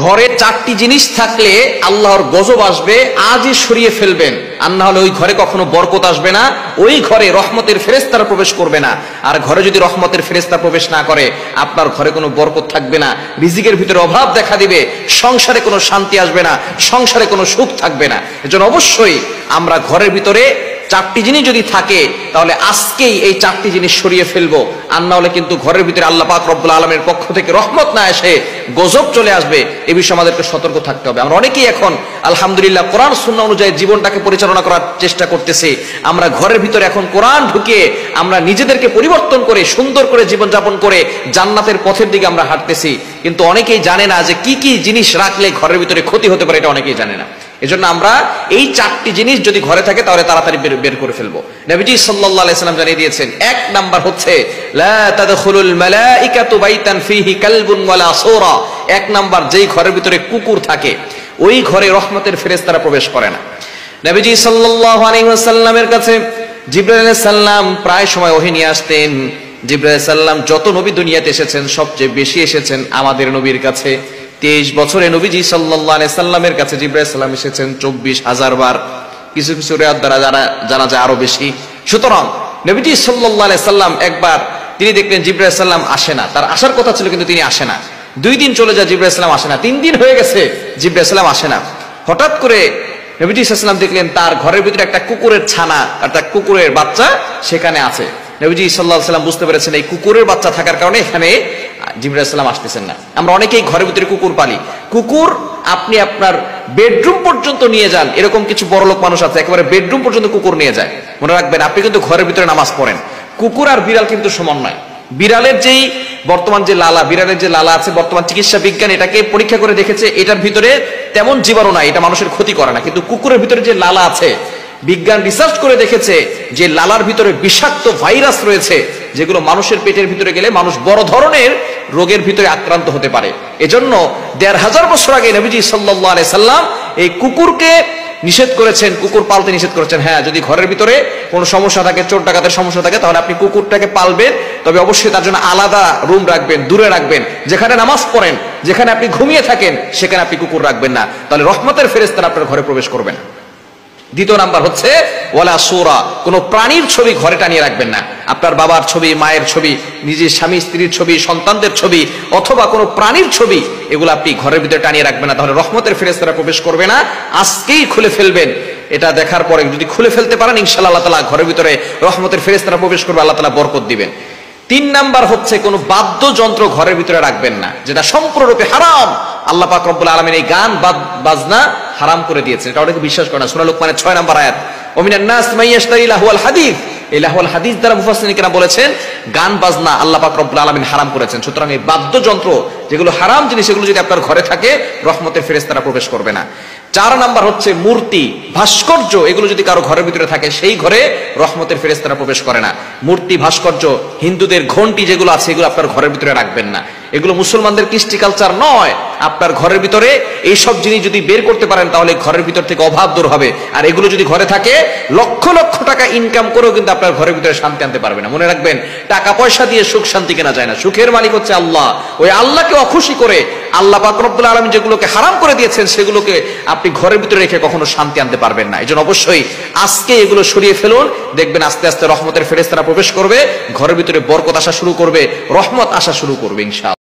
ঘরে চারটি জিনিস থাকলে আল্লাহর গজব আসবে, আজই সরিয়ে ফেলবেন, আর না হলে ওই ঘরে কখনো বরকত আসবে না, ওই ঘরে রহমতের ফেরেশতারা প্রবেশ করবে না। আর ঘরে যদি রহমতের ফেরেশতা প্রবেশ না করে, আপনার ঘরে কোনো বরকত থাকবে না, রিজিকের ভিতরে অভাব দেখা দিবে, সংসারে কোনো শান্তি আসবে না, সংসারে কোনো সুখ থাকবে না। এজন্য অবশ্যই আমরা ঘরের ভিতরে চারটি জিনিস যদি থাকে তাহলে আজকেই এই চারটি জিনিস সরিয়ে ফেলবো, আর না হলে কিন্তু ঘরের ভিতরে আল্লাহ পাক রব্বুল আলামিনের পক্ষ থেকে রহমত না এসে গজব চলে আসবে। এই বিষয়ে আমাদেরকে সতর্ক থাকতে হবে। আমরা অনেকেই এখন আলহামদুলিল্লাহ কোরআন সুন্নাহ অনুযায়ী জীবনটাকে পরিচালনা করার চেষ্টা করতেছি। আমরা ঘরের ভিতরে এখন কোরআন ঢুকিয়ে আমরা নিজেদেরকে পরিবর্তন করে সুন্দর করে জীবনযাপন করে জান্নাতের পথের দিকে আমরা হাঁটতেছি, কিন্তু অনেকেই জানে না যে কি কি জিনিস রাখলে ঘরের ভিতরে ক্ষতি হতে পারে, এটা অনেকেই জানে না। এজন্য আমরা এই চারটি জিনিস যদি ঘরে থাকে তাহলে তাড়াতাড়ি বের করে ফেলবো। নবীজি সাল্লাল্লাহু আলাইহি সাল্লাম জানিয়ে দিয়েছেন, এক নাম্বার হচ্ছে লা তাদখুলুল মালাইকাতু বাইতান ফিহি কালবুন ওয়ালা সূরা। এক নাম্বার, যেই ঘরের ভিতরে কুকুর থাকে ওই ঘরে রহমতের ফেরেশতারা প্রবেশ করে না। নবীজি সাল্লাল্লাহু আলাইহি ওয়াসাল্লামের কাছে জিবরাইল আলাইহিস সালাম প্রায় সময় ওহী নিয়ে আসতেন। জিবরাইল আলাইহিস সালাম যত নবী দুনিয়াতে এসেছেন সবচেয়ে বেশি এসেছেন আমাদের নবীর কাছে। 23 বছরে নবীজি সাল্লাল্লাহু আলাইহি সাল্লামের কাছে জিবরাইল সালাম এসেছেন 24,000 বার, কিছু কিছু রিওয়ায়াত দ্বারা জানা যায় আরো বেশি। সুতরাং নবীজি সাল্লাল্লাহু আলাইহি সাল্লাম একবার তিনি দেখলেন জিবরাইল সালাম আসে না, তার আসার কথা ছিল কিন্তু তিনি আসে না। 2 দিন চলে যায়, জিবরাইল সালাম আসে না। 3 দিন হয়ে গেছে, জিবরাইল সালাম আসে না। হঠাৎ করে নবীজি সাল্লাল্লাহু আলাইহি সাল্লাম দেখলেন তার ঘরের ভিতরে একটা কুকুরের ছানা, একটা কুকুরের বাচ্চা সেখানে আছে। নবীজি সাল্লাল্লাহু আলাইহি সাল্লাম বুঝতে পেরেছেন এই কুকুরের বাচ্চা থাকার কারণে এখানে জিবরাইল সালাম আসতেছেন না। আমরা অনেকেই ঘরের ভিতরে কুকুর পালি। কুকুর আপনি আপনার বেডরুম পর্যন্ত নিয়ে যান, এরকম কিছু বড়লোক মানুষ আছে একেবারে বেডরুম পর্যন্ত কুকুর নিয়ে যায়। মনে রাখবেন, আপনি কিন্তু ঘরের ভিতরে নামাজ পড়েন। কুকুর আর বিড়াল কিন্তু সমান নয়। বিড়ালের যেই বর্তমান যে লালা, বিড়ালের যে লালা আছে, বর্তমান চিকিৎসা বিজ্ঞান এটাকে পরীক্ষা করে দেখেছে, এটার ভিতরে তেমন জীবাণু নাই, এটা মানুষের ক্ষতি করে না। কিন্তু কুকুরের ভিতরে যে লালা আছে, বিজ্ঞান রিসার্চ করে দেখেছে যে লালার ভিতরে বিষাক্ত ভাইরাস রয়েছে, যেগুলো মানুষের পেটের ভিতরে গেলে মানুষ বড় ধরনের রোগের ভিতরে আক্রান্ত হতে পারে। এজন্য 1500 বছর আগে নবীজি সাল্লাল্লাহু আলাইহি সাল্লাম এই কুকুরকে নিষেধ করেছেন, কুকুর পালতে নিষেধ করেছেন। হ্যাঁ, যদি ঘরের ভিতরে কোনো সমস্যা থাকে, চোর ডাকাতের সমস্যা থাকে, তাহলে আপনি কুকুরটাকে পালবেন, তবে অবশ্যই তার জন্য আলাদা রুম রাখবেন, দূরে রাখবেন। যেখানে নামাজ পড়েন, যেখানে আপনি ঘুমিয়ে থাকেন, সেখানে আপনি কুকুর রাখবেন না, তাহলে রহমতের ফেরেশতারা আপনার ঘরে প্রবেশ করবে না। দ্বিতীয় নাম্বার হচ্ছে ওয়ালা সূরা, কোন প্রাণীর ছবি ঘরে টানিয়ে রাখবেন না। আপনার বাবার ছবি, মায়ের ছবি, নিজের স্বামী স্ত্রীর ছবি, সন্তানদের ছবি অথবা কোনো প্রাণীর ছবি, এগুলো আপনি ঘরের ভিতরে টানিয়ে রাখবেন না, তাহলে রহমতের ফেরেশতারা প্রবেশ করবে না। আজকেই খুলে ফেলবেন। এটা দেখার পরে যদি খুলে ফেলতে পারেন, ইনশাআল্লাহ আল্লাহ তাআলা ঘরের ভিতরে রহমতের ফেরেশতারা প্রবেশ করবে, আল্লাহ তাআলা বরকত দিবেন। 3 নাম্বার হচ্ছে কোন বাদ্যযন্ত্র ঘরের ভিতরে রাখবেন না, যেটা সম্পূর্ণরূপে হারাম। আল্লাহ পাক রব্বুল আলামিন এই গান বাজনা হারাম করে দিয়েছেন, এটা অনেকে বিশ্বাস করে না। সূরা লুকমানের 6 নম্বর আয়াত, ওমিনান নাস মাইয়াশতারি লাহুল হাদিস। এই লাহুল হাদিস দ্বারা মুফাসসিরিন কেরাম বলেছেন গান বাজনা আল্লাহ পাক রব্বুল আলামিন হারাম করেছেন। সুতরাং এই বাদ্যযন্ত্র যেগুলো হারাম জিনিস, এগুলো যদি আপনার ঘরে থাকে, রহমতের ফেরেশতারা প্রবেশ করবে না। 4 নাম্বার হচ্ছে মূর্তি, ভাস্কর্য, এগুলো যদি কারো ঘরের ভিতরে থাকে, সেই ঘরে রহমতের ফেরেশতারা প্রবেশ করে না। মূর্তি, ভাস্কর্য, হিন্দুদের ঘন্টি যেগুলো আছে, এগুলো আপনার ঘরের ভিতরে রাখবেন না। এগুলো মুসলমানদের কৃষ্টি কালচার নয়। আপনার ঘরের ভিতরে এইসব জিনিস যদি বের করতে পারেন, তাহলে ঘরের ভিতর থেকে অভাব দূর হবে। আর এগুলো যদি ঘরে থাকে, লক্ষ লক্ষ টাকা ইনকাম করেও কিন্তু আপনার ঘরের ভিতরে শান্তি আনতে পারবে না। মনে রাখবেন, টাকা পয়সা দিয়ে সুখ শান্তি কেনা যায় না। সুখের মালিক হচ্ছে আল্লাহ। ওই আল্লাহকে অখুশি করে আল্লাহ পাক রব্বুল আলামিন যেগুলোকে হারাম করে দিয়েছেন, সেগুলোকে আপনি ঘরের ভিতরে রেখে কখনো শান্তি আনতে পারবেন না। এজন্য অবশ্যই আজকে এগুলো সরিয়ে ফেলুন। দেখবেন আস্তে আস্তে রহমতের ফেরেশতারা প্রবেশ করবে, ঘরের ভিতরে বরকত আসা শুরু করবে, রহমত আসা শুরু করবে ইনশাআল্লাহ।